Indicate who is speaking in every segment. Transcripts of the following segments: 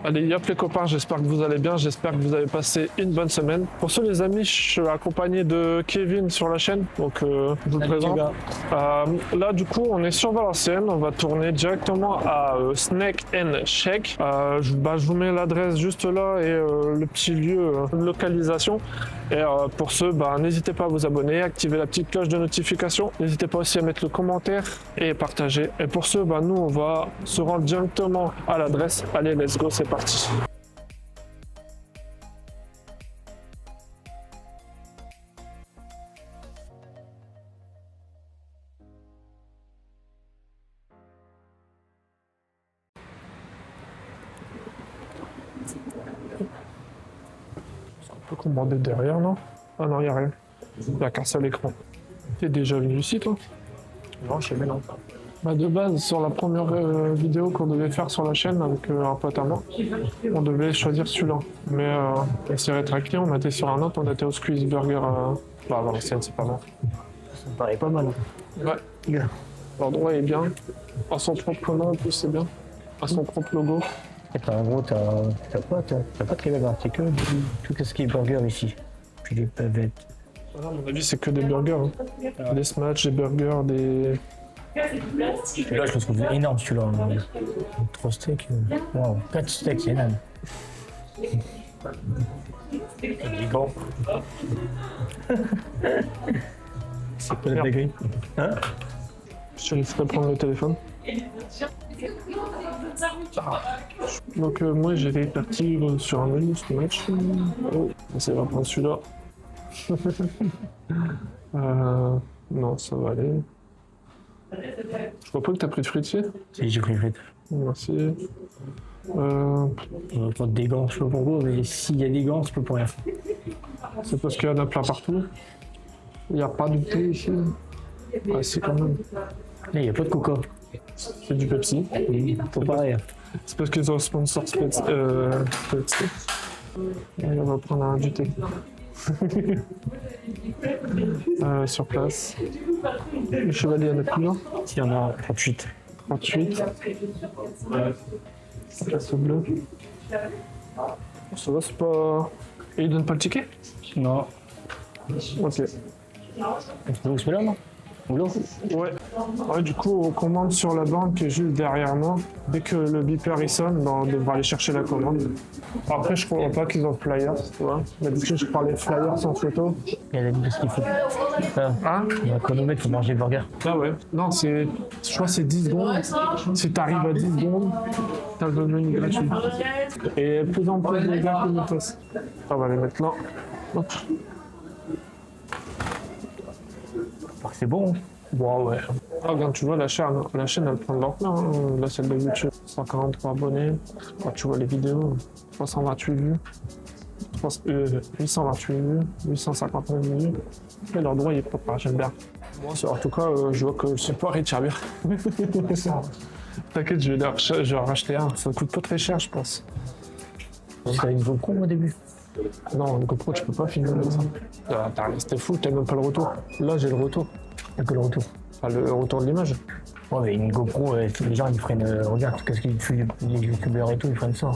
Speaker 1: Allez, yop les copains, j'espère que vous allez bien, j'espère que vous avez passé une bonne semaine. Pour ceux les amis, je suis accompagné de Kevin sur la chaîne, donc je vous le présente. Là du coup, on est sur Valenciennes, on va tourner directement à Snake and Shake. Je vous mets l'adresse juste là et le petit lieu de localisation. Et pour ceux, n'hésitez pas à vous abonner, activer la petite cloche de notification. N'hésitez pas aussi à mettre le commentaire et partager. Et pour ceux, nous on va se rendre directement à l'adresse. Allez, let's go, c'est parti. On peut commander derrière, non? Ah non, il n'y a rien. Il n'y a qu'un seul écran. T'es déjà venu ici, toi?
Speaker 2: Non, je sais même pas.
Speaker 1: De base, sur la première vidéo qu'on devait faire sur la chaîne avec un pote à moi, on devait choisir celui-là. Mais on s'est rétracté, on était sur un autre, on était au Squeeze Burger à Valenciennes, c'est pas mal.
Speaker 2: Ça me paraît pas mal.
Speaker 1: Ouais.
Speaker 2: Yeah.
Speaker 1: L'endroit est bien. À son propre nom en plus, c'est bien. À son propre logo.
Speaker 2: Et en gros, t'as pas de kebab, c'est que tout ce qui est burger ici. Puis des pavettes.
Speaker 1: À mon avis, c'est que des burgers. Hein. Des smash, des burgers, des.
Speaker 2: Là, je le trouve énorme celui-là. 3 steaks. Wow, 4 steaks, c'est énorme. Bon. C'est quoi le degré? Hein?
Speaker 1: Je te laisserai prendre le téléphone. Donc moi j'ai été parti sur un menu ce match. Oh, ça va prendre celui-là. Non, ça va aller. Je crois pas que t'as pris de frites ici.
Speaker 2: Si, j'ai pris une frite.
Speaker 1: Merci.
Speaker 2: Pas des gants, je sais pas pourquoi, mais s'il y a des gants, je peux pas rien.
Speaker 1: C'est parce qu'il y en a plein partout. Il n'y a pas de thé ici. Ah si quand même.
Speaker 2: Là, il n'y a pas de coca.
Speaker 1: C'est du Pepsi.
Speaker 2: Faut pareil.
Speaker 1: C'est parce qu'ils ont sponsor Pepsi. Et on va prendre un du thé. Sur place. Le chevalier en a combien?
Speaker 2: Il y en a 38.
Speaker 1: 38. Place au bleu. Ça va, c'est pas. Et il donne pas le ticket?
Speaker 2: Non.
Speaker 1: Ok.
Speaker 2: C'est où celui-là, non? Ou là?
Speaker 1: Ouais, du coup, on commande sur la borne qui est juste derrière moi. Dès que le beeper il sonne, on devra aller chercher la commande. Après, je crois pas qu'ils ont de flyers, tu vois. D'habitude, je prends les flyers sans photo.
Speaker 2: Il y a ce qu'il faut.
Speaker 1: Hein?
Speaker 2: Il y a un chronomètre pour manger le burger.
Speaker 1: Ah ouais. Non, je crois que c'est 10 secondes. Si t'arrives à 10 secondes, t'as le menu gratuit. Et plus en plus de gars qui nous passent. On va les mettre là. Hop.
Speaker 2: C'est bon.
Speaker 1: Bon, ouais. Ah, regarde, tu vois, la chaîne elle prend de l'ampleur, hein. La celle de YouTube. 143 abonnés. Quand tu vois les vidéos, 328 vues. 828 vues. 859 vues. Mais l'endroit, il est pas, j'aime bien. Moi, en tout cas, je vois que le support, il tient bien. T'inquiète, je vais en racheter un. Ça coûte pas très cher, je pense.
Speaker 2: T'as une GoPro au début?
Speaker 1: Non, le GoPro, tu peux pas filmer avec ça. C'était fou, t'as même pas le retour. Là, j'ai le retour.
Speaker 2: Il n'y a que le retour.
Speaker 1: Enfin, le retour de l'image.
Speaker 2: Ouais, mais une GoPro, tous les gens ils prennent. Regarde, qu'est-ce qu'ils font, les youtubeurs et tout, ils prennent ça.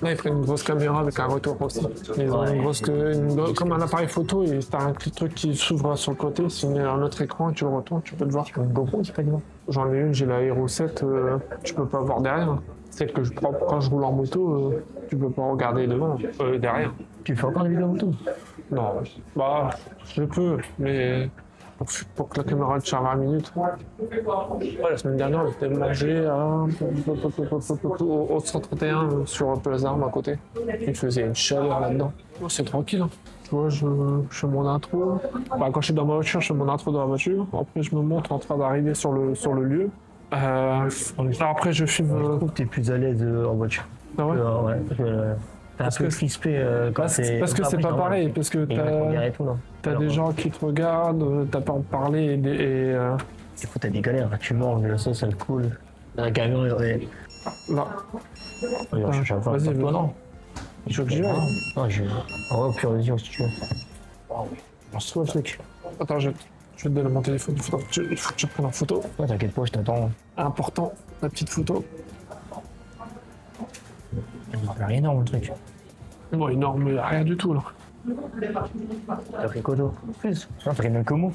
Speaker 1: Là, ils prennent une grosse caméra avec un retour aussi. Ils ont comme un appareil photo, et t'as un petit truc qui s'ouvre sur le côté. Si il y a un autre écran et tu le retournes, tu peux le voir.
Speaker 2: C'est comme une GoPro, c'est pas du tout.
Speaker 1: J'en ai une, j'ai la Hero 7, tu peux pas voir derrière. Celle que je prends quand je roule en moto, tu peux pas regarder devant, derrière.
Speaker 2: Tu fais encore des vidéos moto?
Speaker 1: Non, je peux, mais pour que la caméra tire 20 minutes. Ouais, la semaine dernière, on était mangé au 131 sur Place d'Armes à côté. Il faisait une chaleur là-dedans. Oh, c'est tranquille. Hein. Tu vois, je fais mon intro. Quand je suis dans ma voiture, je fais mon intro dans la voiture. Après, je me montre en train d'arriver sur le lieu. Après, je filme.
Speaker 2: Je trouve que t'es plus à l'aise en voiture.
Speaker 1: Ah ouais?
Speaker 2: Ouais, parce que t'es un peu crispé quand c'est.
Speaker 1: Parce que c'est pas pareil, parce que t'as des gens qui te regardent, t'as pas en parler et
Speaker 2: Du coup, t'as des galères, tu manges, la sauce elle coule. Un camion, il
Speaker 1: là. Vas-y,
Speaker 2: non.
Speaker 1: Je veux que j'y aille.
Speaker 2: Non, je. En vrai, pure vision si tu veux.
Speaker 1: Waouh, lance-toi le truc. Attends, je vais te donner mon téléphone, il faut que tu prennes en photo.
Speaker 2: Ouais, t'inquiète pas, je t'attends.
Speaker 1: Important, la petite photo.
Speaker 2: Il a rien énorme le truc.
Speaker 1: Bon, énorme, mais rien du tout là.
Speaker 2: T'as pris quoi d'autre? Plus. Non, t'as pris même que moi.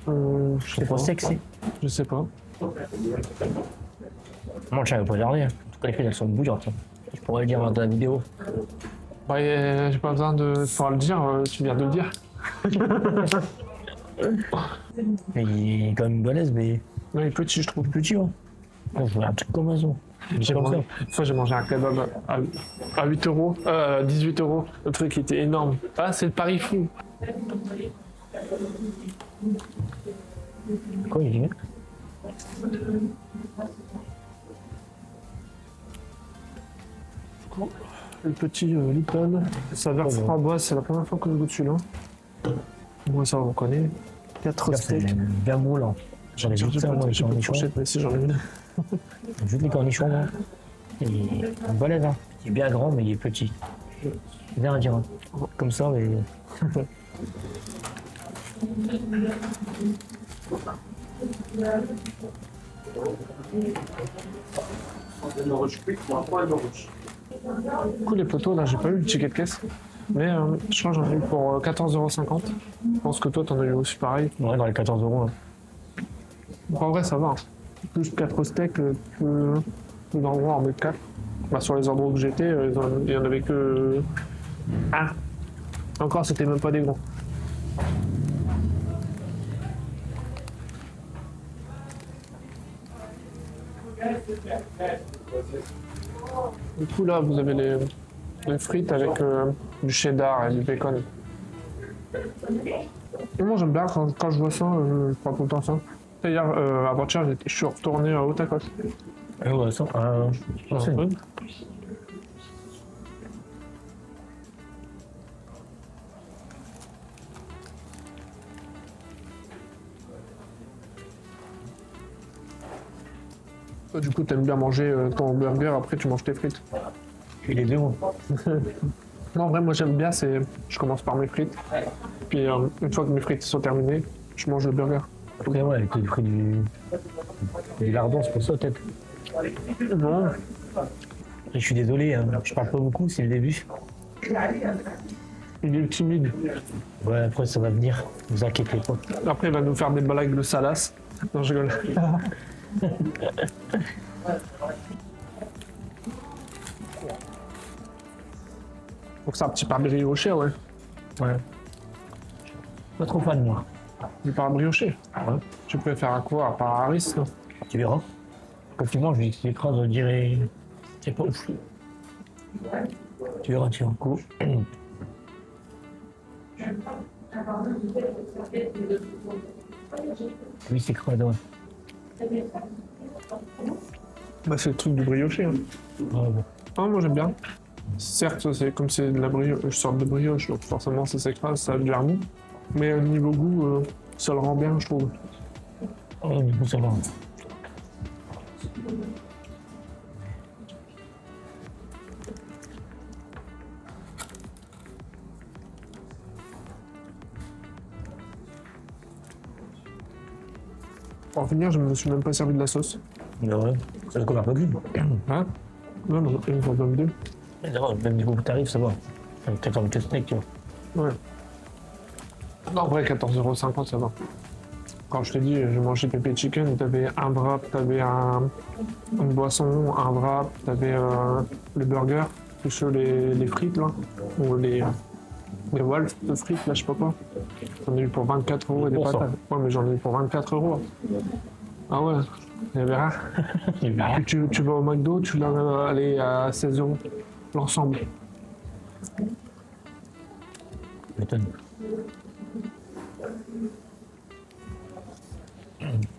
Speaker 1: Je sais
Speaker 2: C'est
Speaker 1: pas.
Speaker 2: pas sexy.
Speaker 1: Je sais pas.
Speaker 2: Moi, le chat, il va pas regarder. En tout cas, les frites, elles sont bouillantes. Je pourrais le dire dans la vidéo.
Speaker 1: Ouais, j'ai pas besoin de pouvoir le dire, tu viens de le dire.
Speaker 2: Mais il est quand même balèze, mais
Speaker 1: Non, il est petit, je trouve.
Speaker 2: petit, hein. Oh, je voulais un truc comme ça.
Speaker 1: J'ai
Speaker 2: Comme
Speaker 1: mangé,
Speaker 2: ça.
Speaker 1: une fois, j'ai mangé un kebab à 8 euros, 18 euros. Le truc était énorme. Ah, c'est le pari fou.
Speaker 2: Quoi, il dit?
Speaker 1: Le petit Lipton, saveur
Speaker 2: Oh, bon.
Speaker 1: framboise, c'est la première fois que je goûte celui-là. Moi, ça, on connaît. 4
Speaker 2: C'est
Speaker 1: steaks.
Speaker 2: bien moulant. J'en ai juste ça, moi, les
Speaker 1: J'ai pas de
Speaker 2: cornichons.
Speaker 1: fourchette, mais si j'en ai une.
Speaker 2: Juste les cornichons, moi. Il est balèze, hein. Il est bien grand, mais il est petit. C'est bien à dire, hein. Comme ça, mais.
Speaker 1: Du coup, les poteaux, là, j'ai pas eu le ticket de caisse. Mais je crois que j'en ai eu pour 14,50 €. Je pense que toi, t'en as eu aussi pareil.
Speaker 2: Ouais, dans les 14 euros. Hein.
Speaker 1: En vrai, ça va. Hein. Plus 4 steaks, plus d'endroits en mettre 4. Bah, sur les endroits où j'étais, il y en avait que 1. Encore, c'était même pas des gros. Du coup, là, vous avez les frites avec du cheddar et du bacon. Et moi, j'aime bien quand je vois ça, je prends tout le temps ça. D'ailleurs, avant-hier, je suis retourné au tacos.
Speaker 2: Ouais, ça. C'est
Speaker 1: Ouais. Toi, du coup, t'aimes bien manger ton burger, après tu manges tes frites.
Speaker 2: Et les deux, moi.
Speaker 1: Non, en vrai, moi j'aime bien, je commence par mes frites. Puis une fois que mes frites sont terminées, je mange le burger.
Speaker 2: Après, ouais, avec les fruits du lardon, c'est pour ça, peut-être.
Speaker 1: Non,
Speaker 2: Je suis désolé, hein, je parle pas beaucoup, c'est le début.
Speaker 1: il est timide.
Speaker 2: Ouais, après, ça va venir. Ne vous inquiétez pas.
Speaker 1: Après, il va nous faire des blagues de salace. Non, je rigole. Donc c'est un petit pain brioché, ouais.
Speaker 2: Ouais. Pas trop fan, moi.
Speaker 1: Du pain brioché.
Speaker 2: Ouais.
Speaker 1: Tu préfères à quoi? À part Harris, non?
Speaker 2: Tu verras. Quand tu manges, je l'écrase, on dirait. C'est pas ouf. Tu verras, tu verras. Cool. Oui, c'est crade, ouais.
Speaker 1: Bah, c'est le truc du brioché. Hein.
Speaker 2: Ouais, bon.
Speaker 1: Ah, moi j'aime bien. Certes, c'est comme c'est de la brioche, une sorte de brioche, donc forcément ça s'écrase, ça a du mou. Mais au niveau goût, ça le rend bien, je trouve.
Speaker 2: Oh, du coup, ça va.
Speaker 1: Pour finir, je me suis même pas servi de la sauce.
Speaker 2: Mais ouais, c'est comme un peu cul.
Speaker 1: Hein? Non, non, une fois dans le deux.
Speaker 2: Mais d'abord, même niveau où t'arrives, ça va. Peut-être un petit steak, tu vois.
Speaker 1: Ouais. Non, en vrai, 14,50 € ça va. Quand je t'ai dit, j'ai mangé pépé chicken, t'avais un wrap, t'avais une boisson, un wrap, t'avais le burger, plus les frites là, ou les Wolf de frites là, je sais pas quoi. J'en ai eu pour 24 € et des
Speaker 2: Pour ça.
Speaker 1: patates. Ouais, mais j'en ai eu pour 24 €. Ah ouais, il y avait rien.
Speaker 2: Il y a rien.
Speaker 1: Tu vas au McDo, tu l'as allé à 16 € l'ensemble.
Speaker 2: M'étonne.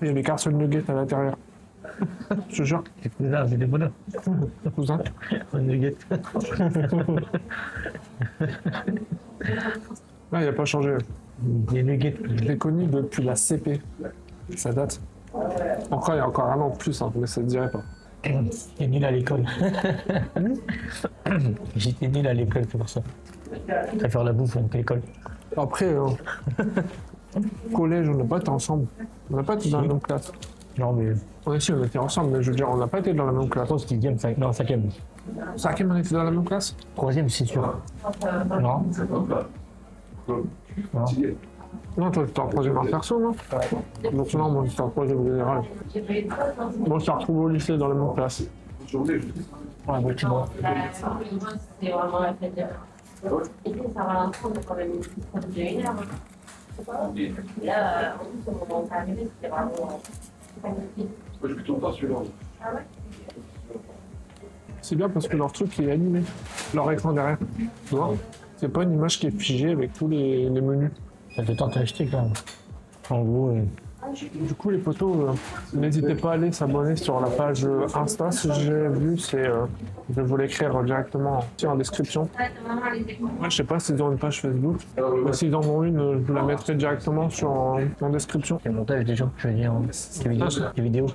Speaker 1: Il y avait qu'un seul nugget à l'intérieur. Je te jure,
Speaker 2: C'est là, c'est des bonheurs.
Speaker 1: cousin.
Speaker 2: Un nugget.
Speaker 1: Là, il n'a pas changé.
Speaker 2: Des nuggets.
Speaker 1: Je l'ai connu depuis la CP. Ça date. Encore, il y a encore un an de plus, hein, mais ça ne dirait pas.
Speaker 2: J'étais nul à l'école. J'étais nul à l'école, c'est pour ça. Je préfère la bouffe que l'école.
Speaker 1: Après, collège, on n'a pas été ensemble. On n'a pas été dans la même classe.
Speaker 2: Non, mais
Speaker 1: Ouais, si, on était ensemble, mais je veux dire, on n'a pas été dans la même classe.
Speaker 2: je pense 6ème, non, 5ème.
Speaker 1: Cinquième, on était dans la même classe?
Speaker 2: Troisième, c'est sûr. Non. Non.
Speaker 1: Non, toi, t'étais en troisième art perso, non? Donc non, moi, j'étais en troisième général. Moi, je t'ai retrouvé au lycée dans la même classe.
Speaker 2: Ouais, effectivement.
Speaker 3: C'était vraiment la fête. Et puis, ça va l'ensemble, quand même, ça faisait 1 heure. Et là, en plus, au moment où c'est arrivé, c'était vraiment magnifique.
Speaker 4: Je vais tout le temps celui-là.
Speaker 3: Ah ouais?
Speaker 1: C'est bien parce que leur truc il est animé, leur écran derrière. Tu vois? C'est pas une image qui est figée avec tous les menus.
Speaker 2: Ça te tente d'acheter quand même. En gros,
Speaker 1: Du coup, les potos, n'hésitez pas à aller s'abonner sur la page Insta si j'ai vu, je vais vous l'écrire directement en description. Moi, je sais pas s'ils ont une page Facebook, mais s'ils en ont une, je vous la mettrai directement en description.
Speaker 2: c'est le montage déjà, je veux dire. Les vidéos.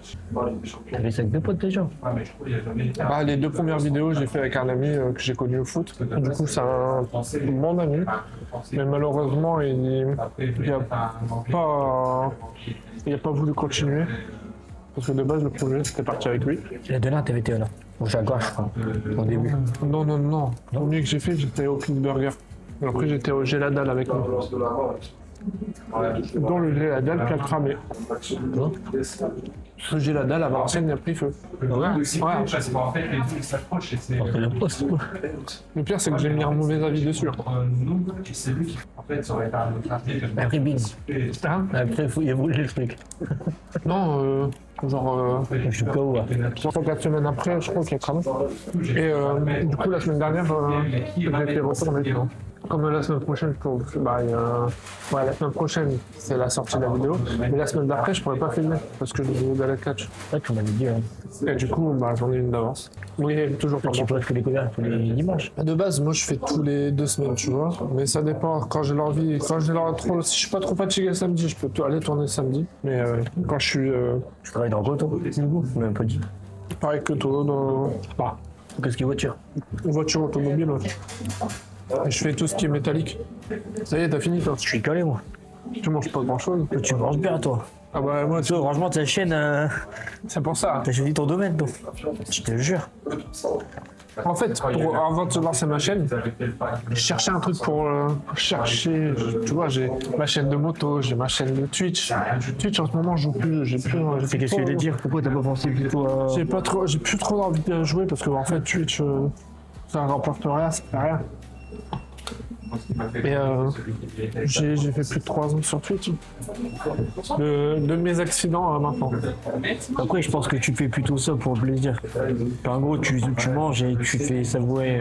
Speaker 2: T'avais ça avec deux potes déjà.
Speaker 1: Bah, les 2 premières vidéos, j'ai fait avec un ami que j'ai connu au foot. Du coup, c'est un bon ami, mais malheureusement, il a pas voulu continuer. Parce que de base, le projet, c'était parti avec lui.
Speaker 2: Il a donné un TVT là. Au Jaguar, je crois, au début.
Speaker 1: Non. Le premier que j'ai fait, j'étais au Pink Burger. Et après, j'étais au Géladal avec lui. Dans le Géladal qui a cramé.
Speaker 2: Quoi?
Speaker 1: Ce Géladal à Valenciennes, il a pris feu.
Speaker 2: Ouais.
Speaker 4: Parce qu'en fait, les deux s'approchent et c'est.
Speaker 2: On fait la poste.
Speaker 1: Le pire, c'est que j'ai mis un mauvais avis dessus.
Speaker 4: Nous, et c'est lui qui, en fait, ça aurait été un autre article.
Speaker 2: Après, bing.
Speaker 1: Hein?
Speaker 2: Après, il a brûlé le truc.
Speaker 1: Non, genre
Speaker 2: Je suis KO.
Speaker 1: 3 ou 4 semaines après, je crois qu'il a cramé. Et du coup, la semaine dernière, j'ai fait retourner. Tu vois. Comme la semaine prochaine, la semaine prochaine, c'est la sortie de la vidéo. Mais la semaine d'après, je pourrais pas filmer parce que je vais aller catch.
Speaker 2: Ouais, tu m'avais dit. Hein.
Speaker 1: Et du coup, j'en ai une d'avance. Oui, toujours pas
Speaker 2: Tu
Speaker 1: bon.
Speaker 2: postes tous les couverts, tous les dimanches.
Speaker 1: De base, moi, je fais tous les 2 semaines, tu vois. Mais ça dépend. Quand j'ai l'envie, si je suis pas trop fatigué le samedi, je peux aller tourner le samedi. Mais quand je suis
Speaker 2: Tu travailles dans quoi, toi? Du coup, on m'a pas dit.
Speaker 1: pareil que toi,
Speaker 2: Qu'est-ce qui est voiture?
Speaker 1: voiture automobile, ouais. Et je fais tout ce qui est métallique. Ça y est, t'as fini, toi.
Speaker 2: Je suis calé, moi.
Speaker 1: Tu manges pas grand chose.
Speaker 2: Toi, tu manges bien, toi.
Speaker 1: Ah bah, moi,
Speaker 2: Toi, franchement, ta chaîne,
Speaker 1: c'est pour ça.
Speaker 2: t'as choisi ton domaine, toi. Je te jure.
Speaker 1: En fait, avant de se lancer ma chaîne, je cherchais un truc pour chercher. Tu vois, j'ai ma chaîne de moto, j'ai ma chaîne de Twitch. Twitch, en ce moment, je joue plus.
Speaker 2: C'est qu'est-ce que je voulais dire? Pourquoi t'as pas pensé plutôt à.
Speaker 1: J'ai plus trop envie de jouer parce que en fait Twitch ça rapporte rien, ça fait rien. Et j'ai fait plus de 3 ans sur Twitch. De mes accidents à maintenant.
Speaker 2: Après, je pense que tu fais plutôt ça pour le plaisir. En gros, tu manges et tu fais savourer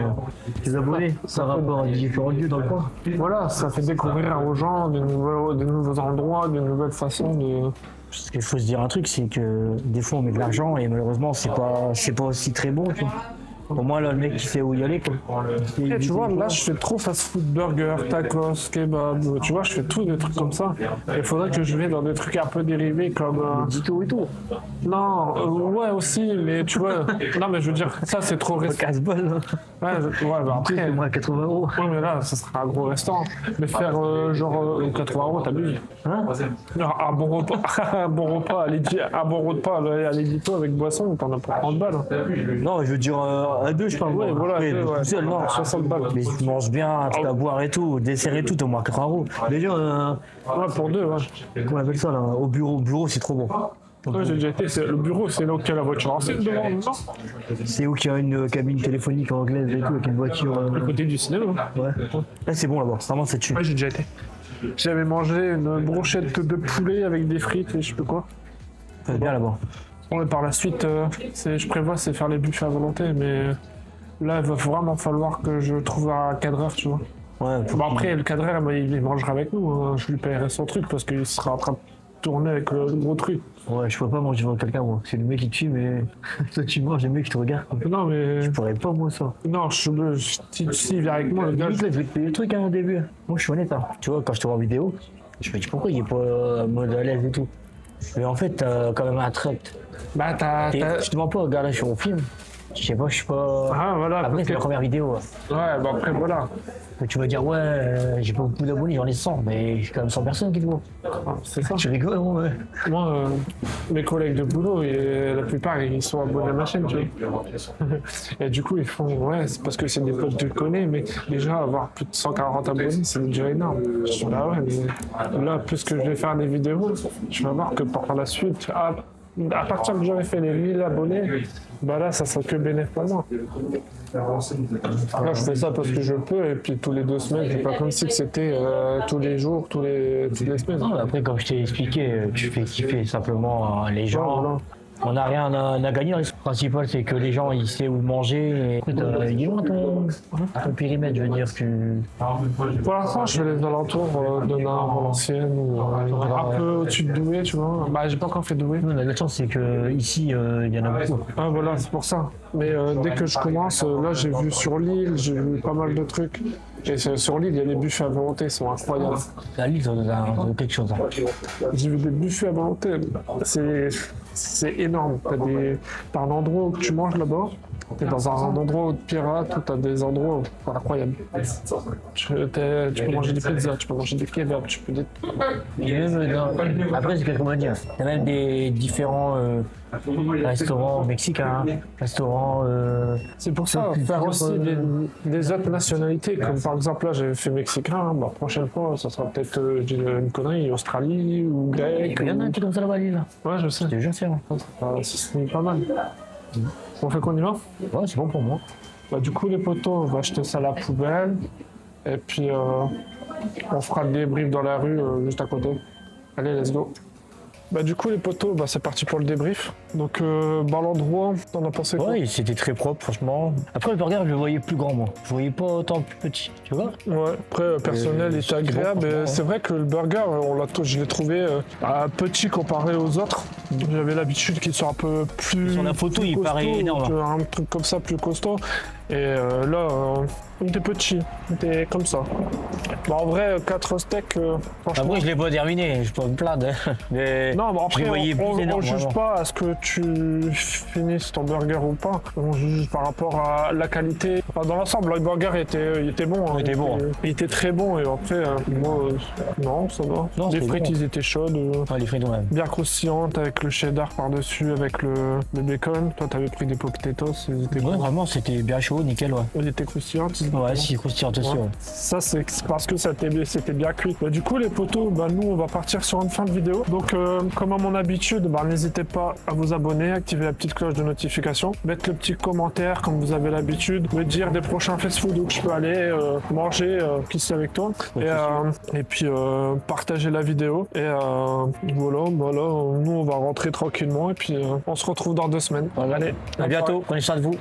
Speaker 2: tes abonnés. Ça rapporte à différents lieux dans le coin.
Speaker 1: Voilà, ça fait découvrir aux gens de nouveaux endroits, de nouvelles façons de.
Speaker 2: Parce qu'il faut se dire un truc, c'est que des fois on met de l'argent et malheureusement c'est pas aussi très bon, tu vois. Au moins là, le mec qui sait où y aller, quoi.
Speaker 1: Et tu vois, là, je fais trop fast-food, burger, tacos, kebab, tu vois, je fais tout des trucs comme ça. Il faudrait que je vais dans des trucs un peu dérivés comme.
Speaker 2: Dito et tout.
Speaker 1: Non, ouais, aussi, mais tu vois. Non, mais je veux dire, ça, c'est trop récent.
Speaker 2: Casse-balle, là.
Speaker 1: Ouais, bah après.
Speaker 2: C'est moins 80 €.
Speaker 1: Ouais, mais là, ça sera un gros restaurant. Mais faire genre 80 €, t'abuses.
Speaker 2: Hein?
Speaker 1: Non, un bon repas, un bon repas à l'édito avec boisson, t'en as pour 30 balles.
Speaker 2: Non, je veux dire à deux, je parle.
Speaker 1: Ouais, voilà,
Speaker 2: Après,
Speaker 1: ouais.
Speaker 2: tout seul, non.
Speaker 1: 60 balles.
Speaker 2: Mais tu manges bien, tu à boire et tout, dessert et tout, t'as au moins 80 €. Déjà,
Speaker 1: Ouais, pour 2, ouais.
Speaker 2: comment on appelle ça là? Au bureau, c'est trop bon.
Speaker 1: Ouais, j'ai déjà été. Le bureau, c'est là où il y a la voiture ancienne devant, non?
Speaker 2: C'est où qu'il y a une cabine téléphonique anglaise et tout, avec une voiture.
Speaker 1: À côté du cinéma.
Speaker 2: Ouais. Là, c'est bon là-bas, vraiment, c'est dessus.
Speaker 1: Ouais, j'ai déjà été. J'avais mangé une brochette de poulet avec des frites et je sais plus quoi.
Speaker 2: C'est bien là-bas.
Speaker 1: Bon, et par la suite, je prévois, c'est faire les buffets à volonté, mais là, il va vraiment falloir que je trouve un cadreur, tu vois.
Speaker 2: Ouais,
Speaker 1: Bon, après, le cadreur, il mangera avec nous, hein. Je lui paierai son truc parce qu'il sera en train de tourner avec le gros truc.
Speaker 2: ouais, je peux pas manger devant quelqu'un, moi. C'est le mec qui te filme, mais toi tu manges, le mec qui te regarde.
Speaker 1: Non, mais.
Speaker 2: Je pourrais pas, moi, ça.
Speaker 1: Non, s'il vient avec moi, le gars.
Speaker 2: Limite, là, je vais te payer le truc hein, au début. Moi, je suis honnête, hein. Tu vois, quand je te vois en vidéo, je me dis pourquoi il est pas en mode à l'aise et tout. Mais en fait, t'as quand même un tract.
Speaker 1: Bah,
Speaker 2: Je te demande pas, regarde là, je suis au film. Je sais pas, je suis pas.
Speaker 1: Ah, voilà.
Speaker 2: Après, c'est la première vidéo.
Speaker 1: Ouais, bah après, voilà.
Speaker 2: Tu vas dire, ouais, j'ai pas beaucoup d'abonnés, j'en ai 100, mais j'ai quand même 100 personnes qui le voient.
Speaker 1: Ah, c'est ça.
Speaker 2: Tu rigoles, ouais.
Speaker 1: Moi, mes collègues de boulot, la plupart, ils sont abonnés à ma chaîne, tu vois. Et du coup, ils font, ouais, c'est parce que c'est des potes que je connais, mais déjà, avoir plus de 140 abonnés, c'est déjà énorme. Je suis là, ouais, mais là, plus que je vais faire des vidéos, je vais voir que par la suite, à partir que j'aurai fait les 1000 abonnés, bah là, ça sera que bénéfique pour moi. Là, je fais ça parce que je peux, et puis tous les 2 semaines, c'est pas comme si c'était tous les jours, toutes les semaines.
Speaker 2: Non, mais après, comme je t'ai expliqué, tu fais kiffer simplement les gens.
Speaker 1: Voilà.
Speaker 2: On n'a rien à gagner. Le principal, c'est que les gens ils savent où manger. Et... Écoute, il est loin ton périmètre, je veux dire.
Speaker 1: Pour l'instant, je vais les alentours de Narbonne, Valenciennes, ou un peu au-dessus de Douai, tu vois. Bah, j'ai pas encore fait Douai.
Speaker 2: Nous, on a la chance, c'est qu'ici, il y en a beaucoup.
Speaker 1: Ah, voilà, c'est pour ça. Mais dès que je commence, là, j'ai vu sur l'île, j'ai vu pas mal de trucs. Et sur l'île, il y a les buffets à volonté, ils sont incroyables.
Speaker 2: La liste, on a quelque chose.
Speaker 1: J'ai vu des buffets à volonté, c'est énorme. T'as un endroit où tu manges là-bas, t'es dans un endroit de pirate où t'as des endroits incroyables. Tu peux manger des pizzas, tu peux manger des kebabs, tu peux
Speaker 2: Après, c'est ce qu'on va dire. Il y a même des différents restaurants mexicains, restaurants.
Speaker 1: C'est pour ça, faire aussi des autres nationalités, comme par exemple là j'avais fait mexicain, bah, prochaine fois ça sera peut-être une connerie, Australie ou grec.
Speaker 2: Il y en a un qui est comme ça là-bas, là.
Speaker 1: Ouais, je sais.
Speaker 2: Je te jure, c'est vrai.
Speaker 1: C'est pas mal. On fait qu'on y va?
Speaker 2: Ouais, c'est bon pour moi.
Speaker 1: Bah, du coup, les poteaux, on va acheter ça à la poubelle. Et puis, on fera le débrief dans la rue juste à côté. Allez, let's go. Bah, du coup, les poteaux, bah, c'est parti pour le débrief. Donc, bah, l'endroit, t'en as pensé quoi?
Speaker 2: Ouais, c'était très propre, franchement. Après, le burger, je le voyais plus grand, moi. Je voyais pas autant plus petit, tu vois?
Speaker 1: Ouais, après, personnel, il était agréable.
Speaker 2: bon,
Speaker 1: Et c'est vrai que le burger, je l'ai trouvé petit comparé aux autres. J'avais l'habitude qu'il soit un peu plus.
Speaker 2: Sur la photo,
Speaker 1: plus
Speaker 2: il
Speaker 1: costaud,
Speaker 2: paraît énorme.
Speaker 1: Un truc comme ça, plus costaud. Et là, il était petit. Il était comme ça. Bah, en vrai, 4 steaks, franchement.
Speaker 2: Après, je l'ai pas terminé, je peux me plaindre. Mais
Speaker 1: Non, mais
Speaker 2: je
Speaker 1: après,
Speaker 2: les voyais plus
Speaker 1: on
Speaker 2: énormes,
Speaker 1: juge
Speaker 2: vraiment.
Speaker 1: pas à ce que tu finisses ton burger ou pas. On juge par rapport à la qualité. Enfin, dans l'ensemble, le burger il était bon. Hein.
Speaker 2: Il était bon.
Speaker 1: Il était très bon. Et après, moi, non, ça va.
Speaker 2: Non,
Speaker 1: les
Speaker 2: c'était
Speaker 1: frites,
Speaker 2: bon.
Speaker 1: ils étaient chaudes.
Speaker 2: Ouais, les frites, ouais.
Speaker 1: Bien croustillantes avec le cheddar par-dessus, avec le bacon. Toi, t'avais pris des potatoes. Ils étaient
Speaker 2: Ouais,
Speaker 1: bons.
Speaker 2: vraiment, c'était bien chaud, nickel, ouais.
Speaker 1: Ils étaient croustillants.
Speaker 2: Ouais, si, croustillant aussi, ouais.
Speaker 1: Ça, c'est parce que c'était bien cuit. Bah, du coup, les potos, bah, nous, on va partir sur une fin de vidéo. Donc, comme à mon habitude, bah, n'hésitez pas à vous abonner, activer la petite cloche de notification, mettre le petit commentaire comme vous avez l'habitude, me dire des prochains fast-food où je peux aller manger ici avec toi. Et puis, partager la vidéo. Et voilà, bah, là, nous, on va rentrer tranquillement. Et puis, on se retrouve dans 2 semaines.
Speaker 2: Allez, à bientôt, prenez soin de vous.